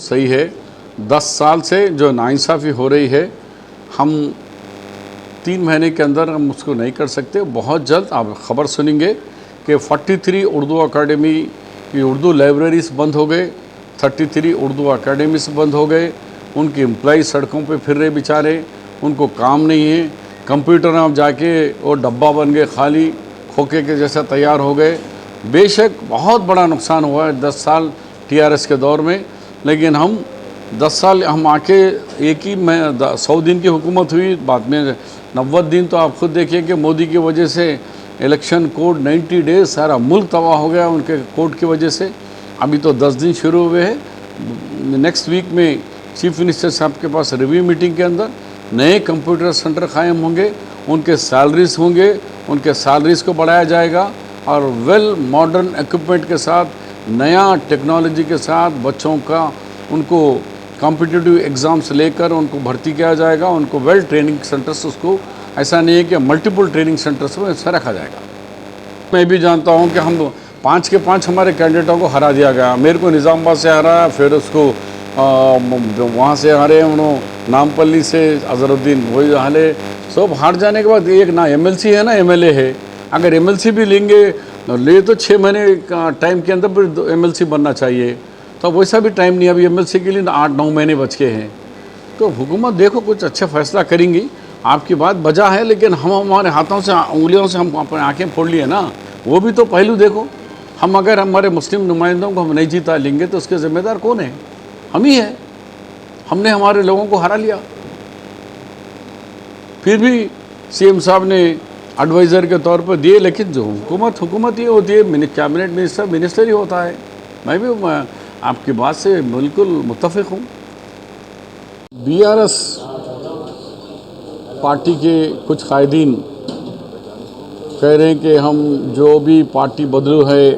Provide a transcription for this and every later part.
सही है। 10 साल से जो नाइंसाफ़ी हो रही है, हम 3 महीने के अंदर हम उसको नहीं कर सकते। बहुत जल्द आप खबर सुनेंगे कि 43 उर्दू अकेडमी की उर्दू लाइब्रेरीज बंद हो गए, 33 उर्दू अकेडमीज बंद हो गए। उनके एम्प्लॉय सड़कों पे फिर रहे बेचारे, उनको काम नहीं है। कंप्यूटर में आप जाके वो डब्बा बन गए, खाली खोखे के जैसा तैयार हो गए। बेशक बहुत बड़ा नुकसान हुआ है 10 साल टीआरएस के दौर में, लेकिन हम 10 साल हम आके एक ही 100 दिन की हुकूमत हुई, बाद में 90 दिन। तो आप खुद देखिए कि मोदी की वजह से इलेक्शन कोड 90 डेज सारा मुल्क तबाह हो गया उनके कोड की वजह से। अभी तो 10 दिन शुरू हुए हैं। नेक्स्ट वीक में चीफ मिनिस्टर साहब के पास रिव्यू मीटिंग के अंदर नए कंप्यूटर सेंटर कायम होंगे, उनके सैलरीज होंगे, उनके सैलरीज को बढ़ाया जाएगा और वेल मॉडर्न इक्विपमेंट के साथ, नया टेक्नोलॉजी के साथ बच्चों का उनको कॉम्पिटिटिव एग्ज़ाम्स लेकर उनको भर्ती किया जाएगा। उनको वेल ट्रेनिंग सेंटर्स, उसको ऐसा नहीं है कि मल्टीपल ट्रेनिंग सेंटर्स में ऐसा रखा जाएगा। मैं भी जानता हूं कि हम 5 के 5 हमारे कैंडिडेटों को हरा दिया गया। मेरे को निज़ामाबाद से हराया, फिर उसको वहाँ से हारे उन्होंने नामपल्ली से अजहरुद्दीन, वही हारे। सब हार जाने के बाद एक ना एमएलसी है ना एमएलए है। अगर एमएलसी भी लेंगे ले तो 6 महीने का टाइम के अंदर फिर एमएलसी बनना चाहिए, तो वैसा भी टाइम नहीं। अभी एमएलसी के लिए 8-9 महीने बच के हैं। तो हुकूमत देखो कुछ अच्छा फैसला करेंगी, आपकी बात बजा है, लेकिन हम हमारे हाथों से उंगलियों से हम अपने आँखें फोड़ लिए ना। वो भी तो पहलू देखो। हम अगर हमारे मुस्लिम नुमाइंदों को हम नहीं जीता लेंगे तो उसके ज़िम्मेदार कौन है? हम ही है। हमने हमारे लोगों को हरा लिया। फिर भी सीएम साहब ने एडवाइज़र के तौर पर दिए, लेकिन जो हुकूमत ये होती है, कैबिनेट मिनिस्टर ही होता है। मैं भी आपकी बात से बिल्कुल मुत्तफ़िक हूँ। बीआरएस पार्टी के कुछ कायदीन कह रहे हैं कि हम जो भी पार्टी बदलू है,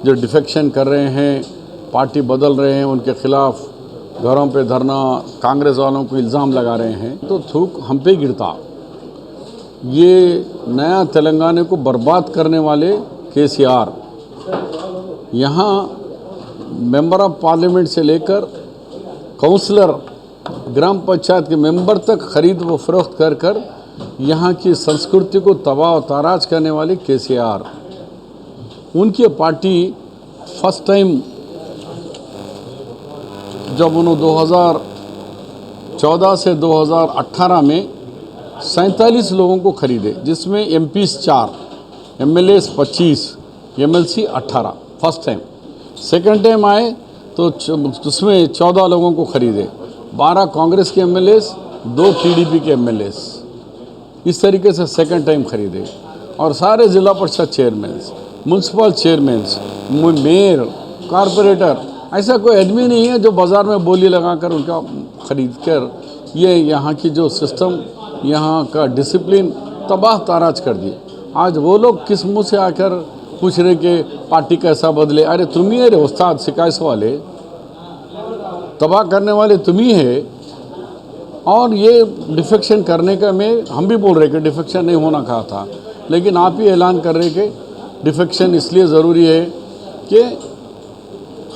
जो डिफेक्शन कर रहे हैं, पार्टी बदल रहे हैं, उनके ख़िलाफ़ घरों पे धरना, कांग्रेस वालों को इल्ज़ाम लगा रहे हैं, तो थूक हम पे गिरता। ये नया तेलंगाना को बर्बाद करने वाले केसीआर यहाँ मेंबर ऑफ पार्लियामेंट से लेकर काउंसलर, ग्राम पंचायत के मेंबर तक खरीद व फरोख्त कर कर यहाँ की संस्कृति को तबाह ताराज करने वाले केसीआर, उनकी पार्टी फर्स्ट टाइम जब उन्होंने 2014 से 2018 में 47 लोगों को खरीदे, जिसमें MPs 4, MLAs 25, MLC 18, first time. Second time आए तो उसमें 14 लोगों को खरीदे, 12 कांग्रेस के एमएलएस, 2 टीडीपी के एमएलएस। इस तरीके से सेकंड टाइम खरीदे। और सारे ज़िला परिषद chairman's, municipal chairman's, mayor, corporator, ऐसा कोई आदमी नहीं है जो बाज़ार में बोली लगाकर उनका ख़रीद कर ये यहाँ की जो सिस्टम, यहाँ का डिसिप्लिन तबाह ताराज कर दिए। आज वो लोग किस मुँह से आकर पूछ रहे कि पार्टी कैसा बदले? अरे तुम ही है उस्ताद शिकायत वाले, तबाह करने वाले तुम ही है। और ये डिफेक्शन करने का हम भी बोल रहे कि डिफेक्शन नहीं होना कहा था, लेकिन आप ही ऐलान कर रहे कि डिफेक्शन इसलिए ज़रूरी है कि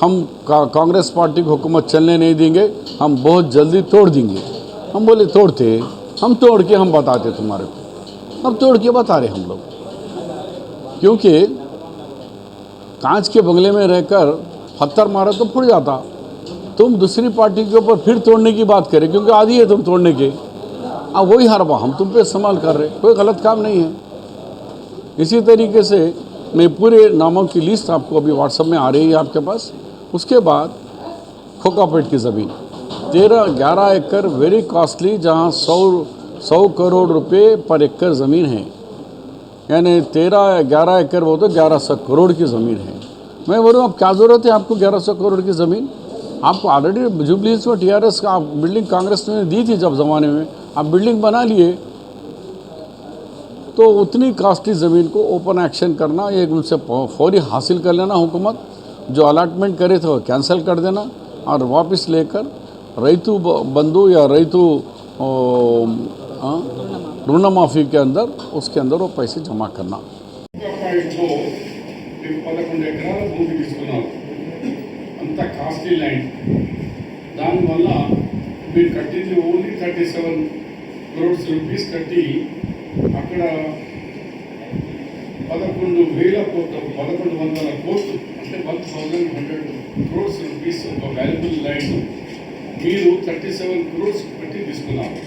हम कांग्रेस पार्टी को हुकूमत चलने नहीं देंगे, हम बहुत जल्दी तोड़ देंगे। हम बोले तोड़ते, हम तोड़ के हम बताते तुम्हारे को। अब तोड़ के बता रहे हम लोग, क्योंकि कांच के बंगले में रहकर पत्थर मारा तो फूट जाता। तुम दूसरी पार्टी के ऊपर फिर तोड़ने की बात करें, क्योंकि आदि है तुम तोड़ने के। अब वही हरबा हम तुम पे इस्तेमाल कर रहे, कोई गलत काम नहीं है। इसी तरीके से मैं पूरे नामों की लिस्ट आपको अभी व्हाट्सएप में आ रही है आपके पास। उसके बाद खोकापेट की ज़मीन 11 एकड़ वेरी कॉस्टली, जहाँ 100 करोड़ रुपए पर एकड़ ज़मीन है, यानी 11 एकड़ वो तो 1100 करोड़ की ज़मीन है। मैं बोलूँ अब क्या ज़रूरत है आपको 1100 करोड़ की ज़मीन? आपको ऑलरेडी जुबली हिल्स में टीआरएस का बिल्डिंग कांग्रेस ने दी थी जब ज़माने में, आप बिल्डिंग बना लिए। तो उतनी कास्टली ज़मीन को ओपन एक्शन करना, एक उनसे फौरी हासिल कर लेना, हुकूमत जो अलाटमेंट करे थे वो कैंसिल कर देना और वापस लेकर रैतु बंधु या रैतु రుణమాఫీ के अंदर उसके अंदर वो पैसे जमा करना। 11 ఎకరాల భూమి తీసుకున్నారు, అంత కాస్ట్లీ ల్యాండ్। దానివల్ల మీరు కట్టింది ఓన్లీ 37 crores రూపీస్ కట్టి అక్కడ 11,000 కోట్లు 1,100 కోట్లు అంటే 1,100 crores రూపీస్ ఒక వాల్యుబుల్ ల్యాండ్ మీరు 37 crores పెట్టి తీసుకున్నారు.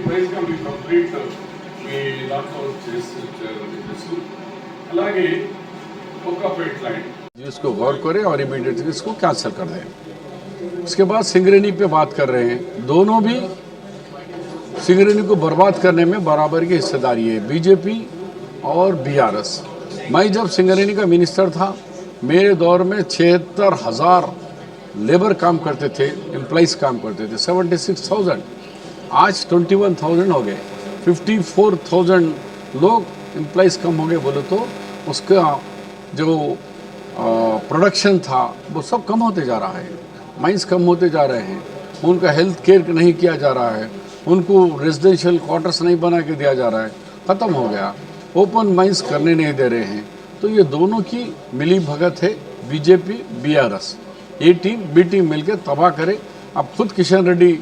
ప్రైజ్గా మీ కంప్లీట్ మీ దాంట్లో చేస్తూ అలాగే कोकापेट लाइन जिसको गौर करें और इमीडिएटली इसको कैंसिल कर दें. उसके बाद सिंगरेनी पे बात कर रहे हैं. दोनों भी सिंगरेनी को बर्बाद करने में बराबर की हिस्सेदारी है, बीजेपी और बीआरएस. मैं जब सिंगरेनी का मिनिस्टर था मेरे दौर में 76,000 लेबर काम करते थे, एम्प्लॉइज काम करते थे. 76,000 आज 21,000 हो गए. 54,000 लोग एम्प्लॉइज कम हो गए बोले तो उसका जो प्रोडक्शन था वो सब कम होते जा रहा है. माइंस कम होते जा रहे हैं, उनका हेल्थ केयर नहीं किया जा रहा है, उनको रेजिडेंशियल क्वार्टर्स नहीं बना के दिया जा रहा है, ख़त्म हो गया. ओपन माइंस करने नहीं दे रहे हैं. तो ये दोनों की मिली भगत है, बीजेपी बीआरएस. ए टीम बी टीम मिलकर तबाह करे. अब खुद किशन रेड्डी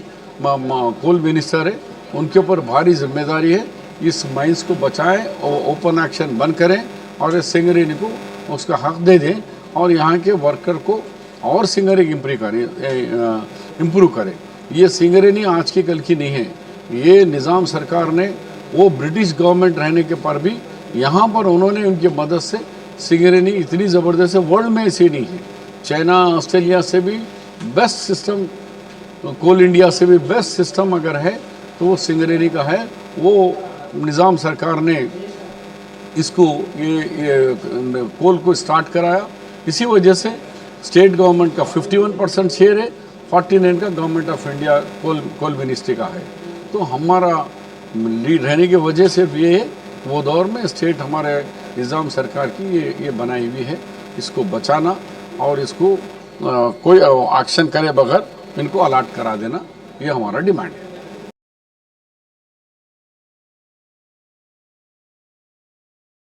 कोल मिनिस्टर है, उनके ऊपर भारी जिम्मेदारी है. इस माइंस को बचाएं और ओपन एक्शन बंद करें और इस सिंगरेनी को उसका हक दे दें और यहाँ के वर्कर को और सिंगरेनी इम्प्रूव करें. ये सिंगरेनी आज की कल की नहीं है. ये निज़ाम सरकार ने वो ब्रिटिश गवर्नमेंट रहने के पर भी यहाँ पर उन्होंने उनकी मदद से सिंगरेनी इतनी ज़बरदस्त है, वर्ल्ड में ऐसी नहीं है. चाइना ऑस्ट्रेलिया से भी बेस्ट सिस्टम, कोल इंडिया से भी बेस्ट सिस्टम अगर है तो वो सिंगरेनी का है. वो निज़ाम सरकार ने इसको ये कोल को स्टार्ट कराया. इसी वजह से स्टेट गवर्नमेंट का 51% शेयर है, 49 का government of India coal ministry का है. तो हमारा लीड रहने की वजह से ये है, वो दौर में स्टेट हमारे निज़ाम सरकार की ये बनाई हुई है. इसको बचाना और इसको कोई एक्शन करे बगैर इनको अलाट करा देना, ये हमारा डिमांड है.